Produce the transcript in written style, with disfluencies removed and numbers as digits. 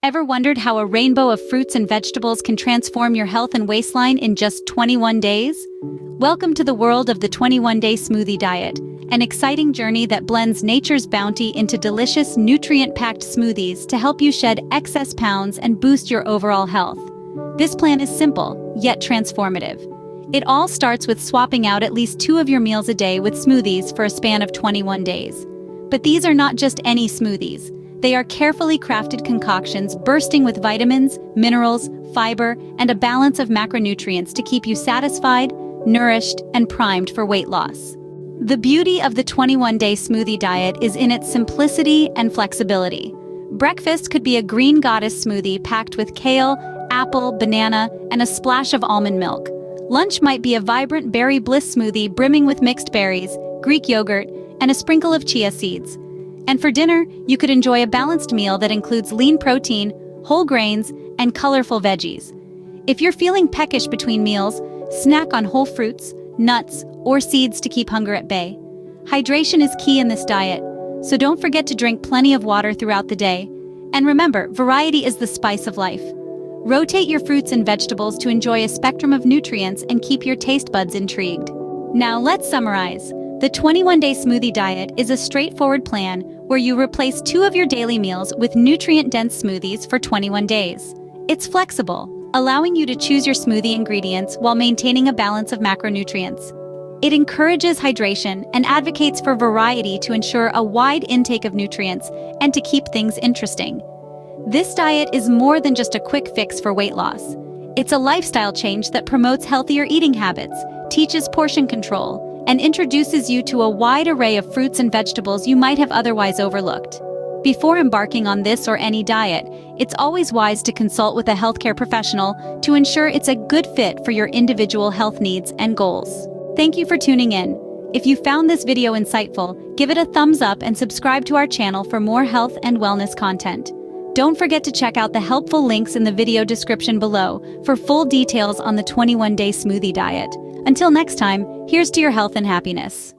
Ever wondered how a rainbow of fruits and vegetables can transform your health and waistline in just 21 days? Welcome to the world of the 21-day smoothie diet, an exciting journey that blends nature's bounty into delicious, nutrient-packed smoothies to help you shed excess pounds and boost your overall health. This plan is simple, yet transformative. It all starts with swapping out at least 2 of your meals a day with smoothies for a span of 21 days. But these are not just any smoothies. They are carefully crafted concoctions bursting with vitamins, minerals, fiber, and a balance of macronutrients to keep you satisfied, nourished, and primed for weight loss. The beauty of the 21-day smoothie diet is in its simplicity and flexibility. Breakfast could be a green goddess smoothie packed with kale, apple, banana, and a splash of almond milk. Lunch might be a vibrant berry bliss smoothie brimming with mixed berries, Greek yogurt, and a sprinkle of chia seeds. And for dinner, you could enjoy a balanced meal that includes lean protein, whole grains, and colorful veggies. If you're feeling peckish between meals, snack on whole fruits, nuts, or seeds to keep hunger at bay. Hydration is key in this diet, so don't forget to drink plenty of water throughout the day. And remember, variety is the spice of life. Rotate your fruits and vegetables to enjoy a spectrum of nutrients and keep your taste buds intrigued. Now let's summarize. The 21-day smoothie diet is a straightforward plan where you replace 2 of your daily meals with nutrient-dense smoothies for 21 days. It's flexible, allowing you to choose your smoothie ingredients while maintaining a balance of macronutrients. It encourages hydration and advocates for variety to ensure a wide intake of nutrients and to keep things interesting. This diet is more than just a quick fix for weight loss. It's a lifestyle change that promotes healthier eating habits, teaches portion control, and introduces you to a wide array of fruits and vegetables you might have otherwise overlooked. Before embarking on this or any diet, it's always wise to consult with a healthcare professional to ensure it's a good fit for your individual health needs and goals. Thank you for tuning in. If you found this video insightful, give it a thumbs up and subscribe to our channel for more health and wellness content. Don't forget to check out the helpful links in the video description below for full details on the 21-day smoothie diet. Until next time, here's to your health and happiness.